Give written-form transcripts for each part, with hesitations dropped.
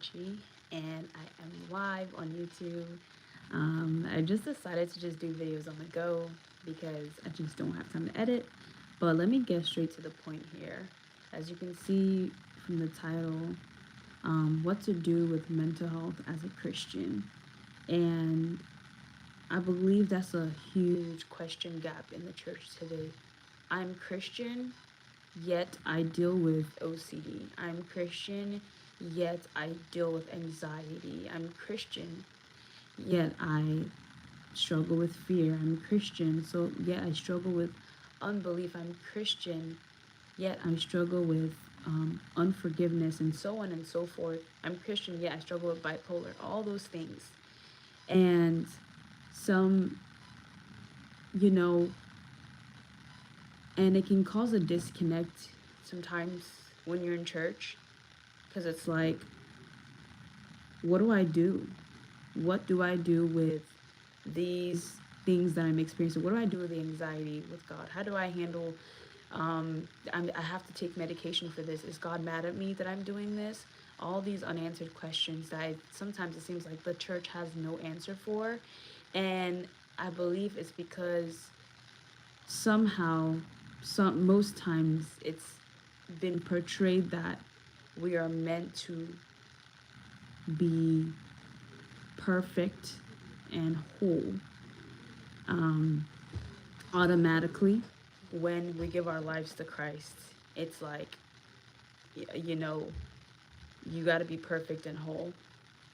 Archie, and I am live on YouTube. I just decided to just do videos on the go because I just don't have time to edit. But let me get straight to the point here. As you can see from the title, what to do with mental health as a Christian. And I believe that's a huge question gap in the church today. I'm Christian, yet I deal with OCD. I'm Christian, yet I deal with anxiety. I'm Christian, yet I struggle with fear. I'm Christian, so yet I struggle with unbelief. I'm Christian, yet I struggle with unforgiveness and so on and so forth. I'm Christian, yet I struggle with bipolar, all those things. And some, you know, and it can cause a disconnect sometimes when you're in church because it's like, what do I do? What do I do with these things that I'm experiencing? What do I do with the anxiety with God? How do I handle I have to take medication for this? Is God mad at me that I'm doing this? All these unanswered questions that sometimes it seems like the church has no answer for. And I believe it's because somehow, most times it's been portrayed that we are meant to be perfect and whole um, automatically when we give our lives to Christ. It's like, you know, you got to be perfect and whole.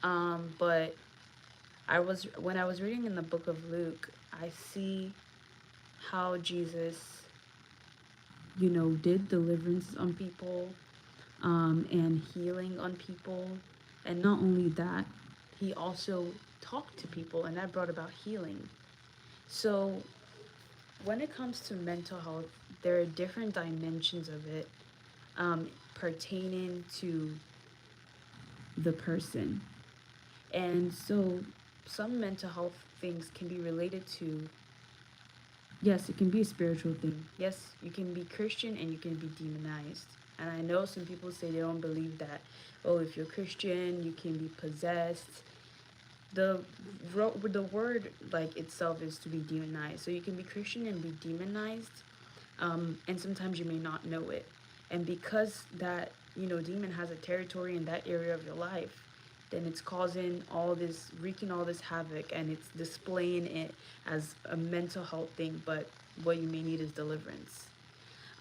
But when I was reading in the book of Luke, I see how Jesus, did deliverance on people, and healing on people. And not only that, he also talked to people, and that brought about healing. So when it comes to mental health, there are different dimensions of it, pertaining to the person. And so some mental health things can be related to, yes, it can be a spiritual thing. Yes, you can be Christian and you can be demonized. And I know some people say they don't believe that, oh, if you're Christian, you can be possessed. The word like itself is to be demonized. So you can be Christian and be demonized, and sometimes you may not know it. And because that, demon has a territory in that area of your life, then it's causing all this, wreaking all this havoc, and it's displaying it as a mental health thing, but what you may need is deliverance.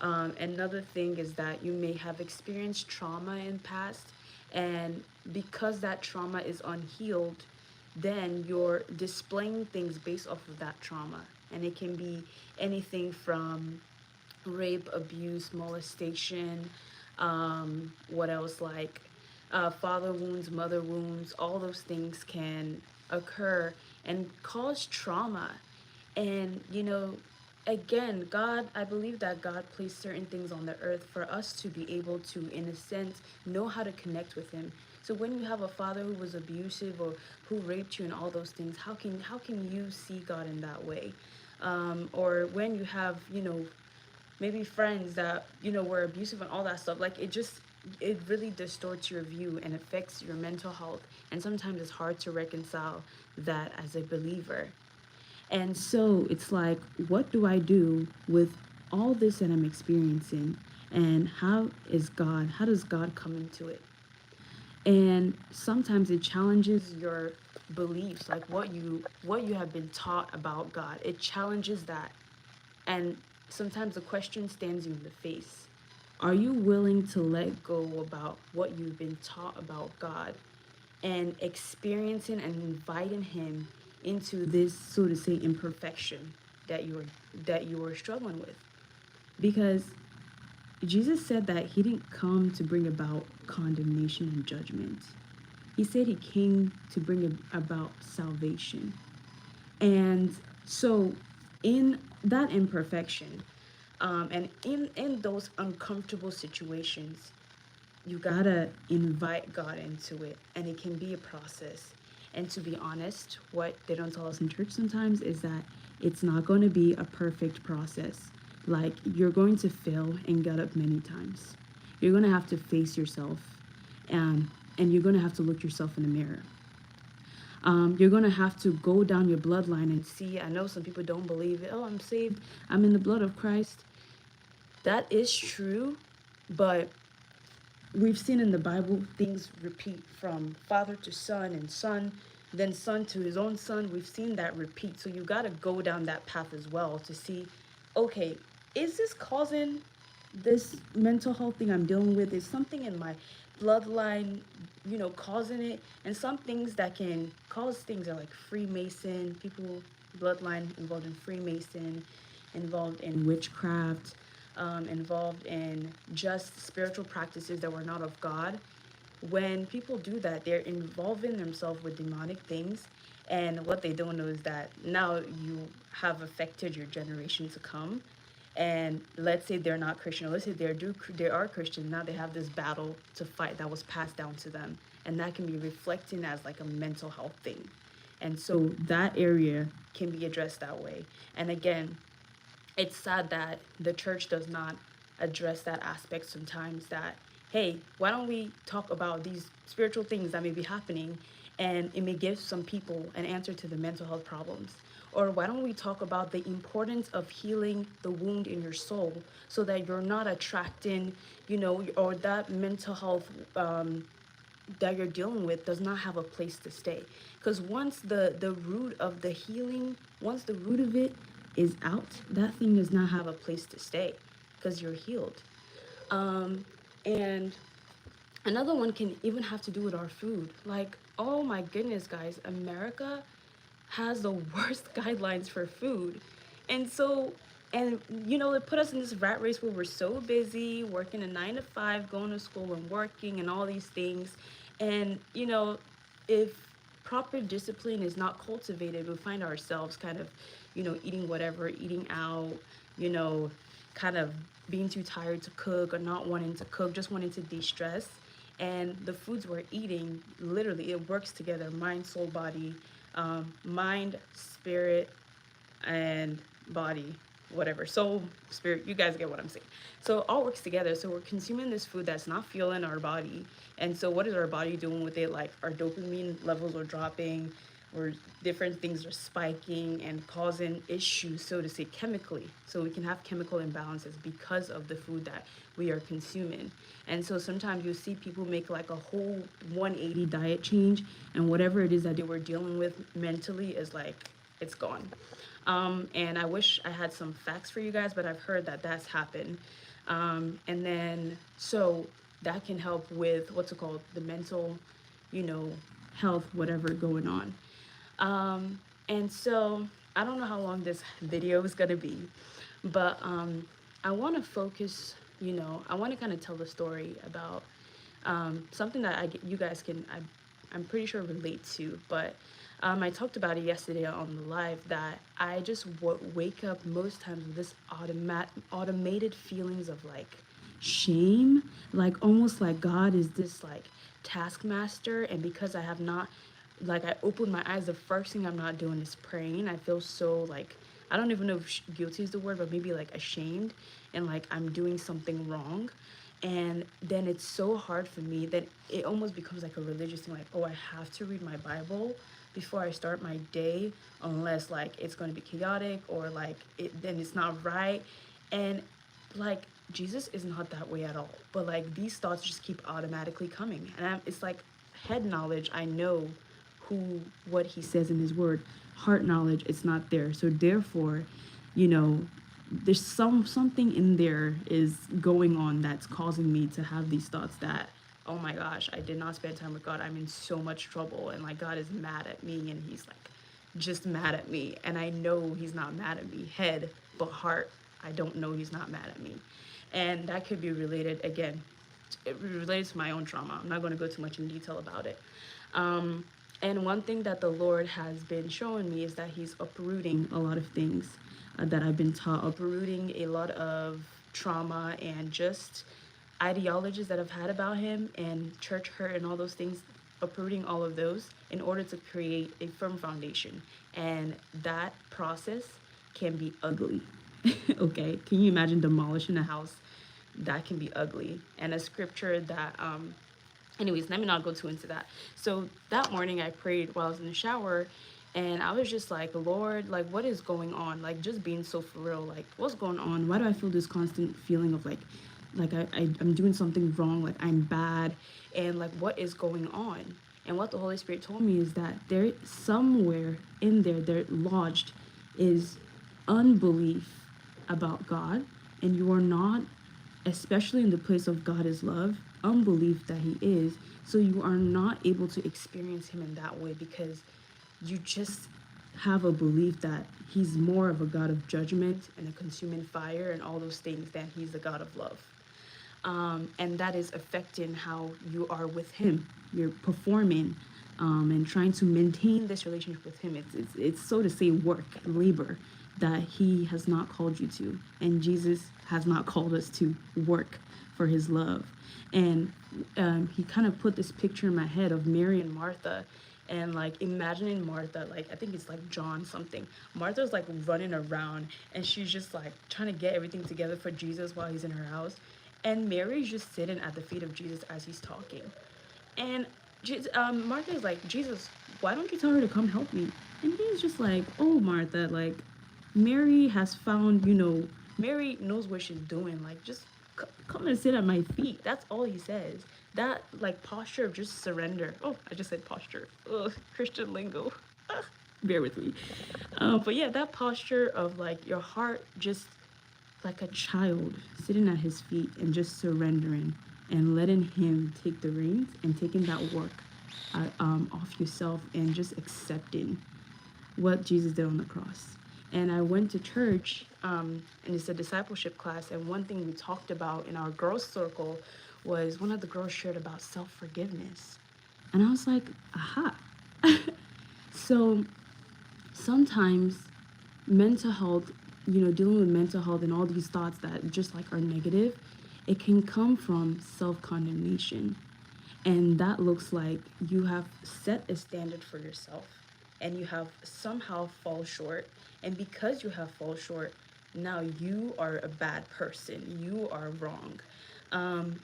Another thing is that you may have experienced trauma in past, and because that trauma is unhealed, then you're displaying things based off of that trauma. And it can be anything from rape, abuse, molestation, what else, like father wounds, mother wounds, all those things can occur and cause trauma. And, again, God, I believe that God placed certain things on the earth for us to be able to, in a sense, know how to connect with Him. So when you have a father who was abusive or who raped you and all those things, how can you see God in that way? Or when you have, maybe friends that, were abusive and all that stuff, like it really distorts your view and affects your mental health. And sometimes it's hard to reconcile that as a believer. And so it's like, what do I do with all this that I'm experiencing? And how does God come into it? And sometimes it challenges your beliefs, like what you have been taught about God. It challenges that. And sometimes the question stands you in the face. Are you willing to let go about what you've been taught about God and experiencing and inviting Him into this, so to say, imperfection that you are struggling with? Because Jesus said that He didn't come to bring about condemnation and judgment. He said He came to bring about salvation. And so in that imperfection, and in those uncomfortable situations, you gotta invite God into it, and it can be a process. And to be honest, what they don't tell us in church sometimes is that it's not going to be a perfect process. Like, you're going to fail and get up many times. You're going to have to face yourself, and you're going to have to look yourself in the mirror. You're going to have to go down your bloodline and see. I know some people don't believe it. Oh, I'm saved. I'm in the blood of Christ. That is true, but we've seen in the Bible things repeat from father to son and son, then son to his own son. We've seen that repeat. So you got to go down that path as well to see, okay, is this causing this mental health thing I'm dealing with? Is something in my bloodline, causing it? And some things that can cause things are like Freemason, people, bloodline involved in Freemason, involved in witchcraft, involved in just spiritual practices that were not of God. When people do that, they're involving themselves with demonic things. And what they don't know is that now you have affected your generation to come. And let's say they're not Christian, or let's say they are Christian. Now they have this battle to fight that was passed down to them, and that can be reflecting as like a mental health thing. And so that area can be addressed that way. And again, it's sad that the church does not address that aspect sometimes, that hey, why don't we talk about these spiritual things that may be happening, and it may give some people an answer to the mental health problems. Or why don't we talk about the importance of healing the wound in your soul, so that you're not attracting, or that mental health that you're dealing with does not have a place to stay. Because once the root of the healing, once the root of it is out, that thing does not have a place to stay, because you're healed. And another one can even have to do with our food. Like, oh my goodness, guys, America has the worst guidelines for food. And so, and they put us in this rat race where we're so busy working a 9 to 5, going to school and working and all these things. And, if proper discipline is not cultivated, we find ourselves kind of, eating whatever, eating out, kind of being too tired to cook, or not wanting to cook, just wanting to de-stress. And the foods we're eating, literally, it works together: mind, soul, body, mind, spirit, and body, whatever, soul, spirit, you guys get what I'm saying. So it all works together. So we're consuming this food that's not fueling our body. And so what is our body doing with it? Like, our dopamine levels are dropping, or different things are spiking and causing issues, so to say, chemically. So we can have chemical imbalances because of the food that we are consuming. And so sometimes you'll see people make like a whole 180 diet change, and whatever it is that they were dealing with mentally is like, it's gone. And I wish I had some facts for you guys, but I've heard that that's happened. And then, so that can help with what's it called, the mental, health, whatever going on. And so I don't know how long this video is going to be, but I want to focus, I want to kind of tell the story about something that you guys can, I'm pretty sure, relate to. But I talked about it yesterday on the live, that I just wake up most times with this automated feelings of like shame, like almost like God is this like taskmaster, and because I have not, like, I open my eyes, the first thing I'm not doing is praying. I feel so like, I don't even know if guilty is the word, but maybe like ashamed, and like I'm doing something wrong. And then it's so hard for me that it almost becomes like a religious thing, like, oh, I have to read my Bible before I start my day, unless like it's going to be chaotic, or like then it's not right. And like, Jesus is not that way at all, but like these thoughts just keep automatically coming, and it's like head knowledge, I know what he says in his word. Heart knowledge, it's not there. So therefore, there's something in there is going on that's causing me to have these thoughts that, oh my gosh, I did not spend time with God, I'm in so much trouble, and like God is mad at me, and he's like just mad at me, and I know he's not mad at me head, but heart, I don't know he's not mad at me. And that could be related, again, related to my own trauma. I'm not going to go too much in detail about it. And one thing that the Lord has been showing me is that he's uprooting a lot of things that I've been taught, uprooting a lot of trauma and just ideologies that I've had about him, and church hurt and all those things, uprooting all of those in order to create a firm foundation. And that process can be ugly. Okay, can you imagine demolishing a house? That can be ugly. And a scripture that Anyways, let me not go too into that. So that morning I prayed while I was in the shower, and I was just like, Lord, like, what is going on? Like, just being so for real, like, what's going on? Why do I feel this constant feeling of I'm doing something wrong, like I'm bad, and like, what is going on? And what the Holy Spirit told me is that there somewhere in there lodged is unbelief about God, and you are not, especially in the place of God is love, unbelief that He is. So you are not able to experience Him in that way because you just have a belief that He's more of a God of judgment and a consuming fire and all those things than He's a God of love. And that is affecting how you are with Him. You're performing and trying to maintain this relationship with Him. It's so to say work, labor that He has not called you to, and Jesus has not called us to work for His love. And He kind of put this picture in my head of Mary and Martha, and like imagining Martha, like I think it's like John something. Martha's like running around and she's just like trying to get everything together for Jesus while He's in her house. And Mary's just sitting at the feet of Jesus as He's talking. And Martha is like, Jesus, why don't you tell her to come help me? And He's just like, oh, Martha, like, Mary has found, Mary knows what she's doing. Like, just come and sit at my feet. That's all He says. That, like, posture of just surrender. Oh, I just said posture. Ugh, Christian lingo. Bear with me. But yeah, that posture of, like, your heart just like a child sitting at His feet and just surrendering and letting Him take the reins and taking that work off yourself and just accepting what Jesus did on the cross. And I went to church, and it's a discipleship class, and one thing we talked about in our girls' circle was one of the girls shared about self-forgiveness. And I was like, aha. So sometimes mental health, dealing with mental health and all these thoughts that just like are negative, it can come from self-condemnation. And that looks like you have set a standard for yourself and you have somehow fall short. And because you have fall short, now you are a bad person. You are wrong.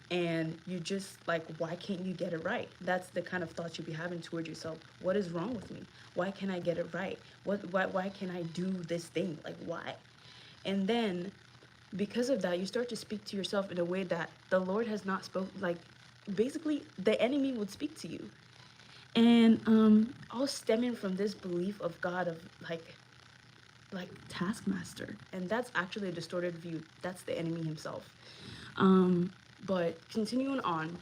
And you just like, why can't you get it right? That's the kind of thoughts you'll be having towards yourself. What is wrong with me? Why can't I get it right? Why can't I do this thing? Like, why? And then because of that, you start to speak to yourself in a way that the Lord has not spoken. Like, basically, the enemy would speak to you. And all stemming from this belief of God of like taskmaster. And that's actually a distorted view. That's the enemy himself. But continuing on,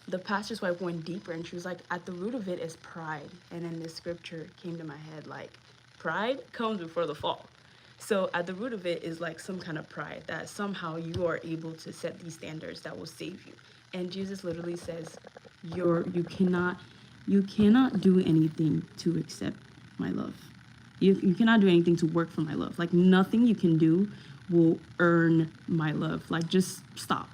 the pastor's wife went deeper and she was like, at the root of it is pride. And then this scripture came to my head, like, pride comes before the fall. So at the root of it is like some kind of pride that somehow you are able to set these standards that will save you. And Jesus literally says, you cannot do anything to accept my love. You cannot do anything to work for my love. Like, nothing you can do will earn my love. Like, just stop.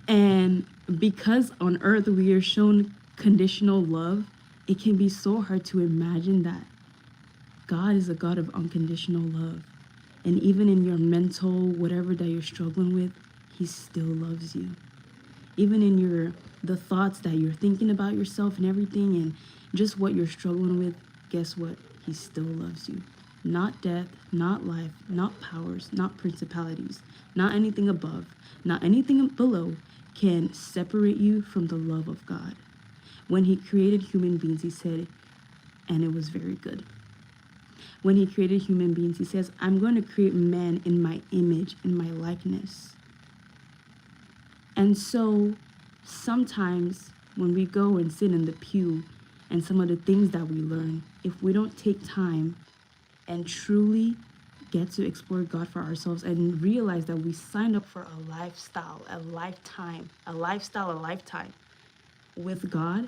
And because on earth we are shown conditional love, it can be so hard to imagine that God is a God of unconditional love. And even in your mental, whatever that you're struggling with, He still loves you. Even in the thoughts that you're thinking about yourself and everything and just what you're struggling with, guess what? He still loves you. Not death, not life, not powers, not principalities, not anything above, not anything below can separate you from the love of God. When He created human beings, He said, and it was very good. When He created human beings, He says, I'm going to create man in my image, in my likeness. And so sometimes when we go and sit in the pew and some of the things that we learn, if we don't take time and truly get to explore God for ourselves and realize that we signed up for a lifestyle, a lifetime with God,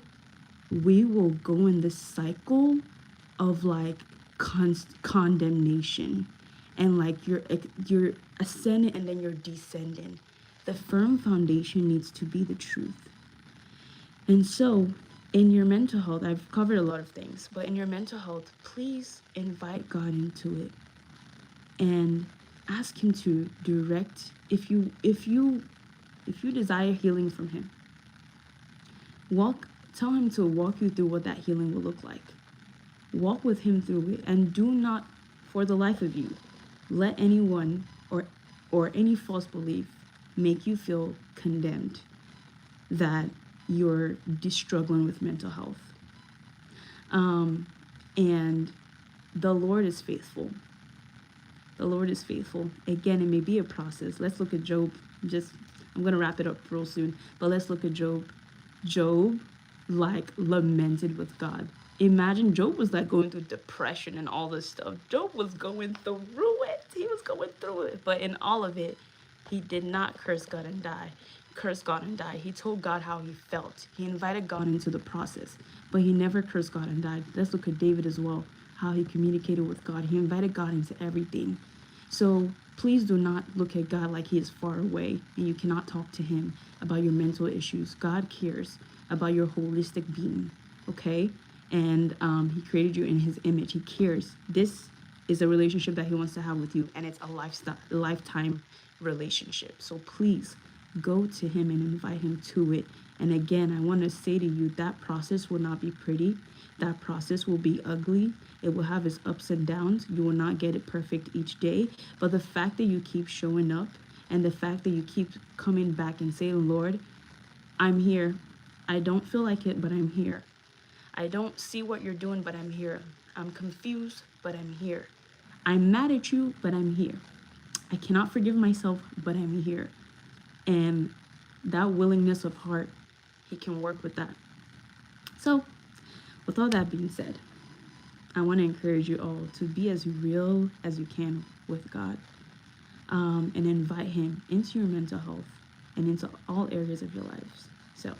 we will go in this cycle of like condemnation, and like you're ascending and then you're descending. The firm foundation needs to be the truth. And so in your mental health, I've covered a lot of things, but in your mental health, please invite God into it and ask Him to direct. If you desire healing from Him, Tell him to walk you through what that healing will look like. Walk with him through it, and do not, for the life of you, let anyone or any false belief make you feel condemned that you're struggling with mental health. And the Lord is faithful. The Lord is faithful. Again, it may be a process. Let's look at Job. I'm going to wrap it up real soon, but let's look at Job. Job, like, lamented with God. Imagine Job was like going through depression and all this stuff. Job was going through it. He was going through it. But in all of it, he did not curse God and die. Curse God and die. He told God how he felt. He invited God into the process, but he never cursed God and died. Let's look at David as well, how he communicated with God. He invited God into everything. So please do not look at God like he is far away and you cannot talk to him about your mental issues. God cares about your holistic being, okay? And he created you in his image. He cares. This is a relationship that he wants to have with you, and it's a lifetime relationship. So please go to him and invite him to it. And again, I want to say to you, that process will not be pretty. That process will be ugly. It will have its ups and downs. You will not get it perfect each day. But the fact that you keep showing up, and the fact that you keep coming back and saying, Lord, I'm here. I don't feel like it, but I'm here. I don't see what you're doing, but I'm here. I'm confused, but I'm here. I'm mad at you, but I'm here. I cannot forgive myself, but I'm here. And that willingness of heart, he can work with that. So, with all that being said, I want to encourage you all to be as real as you can with God, and invite him into your mental health and into all areas of your lives. So,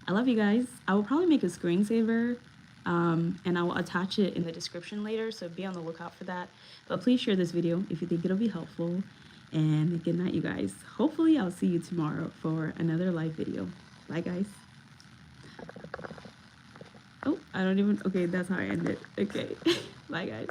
I love you guys. I will probably make a screensaver, and I will attach it in the description later, so be on the lookout for that. But please share this video if you think it'll be helpful. And good night, you guys. Hopefully, I'll see you tomorrow for another live video. Bye, guys. Oh, okay, that's how I end it. Okay, bye, guys.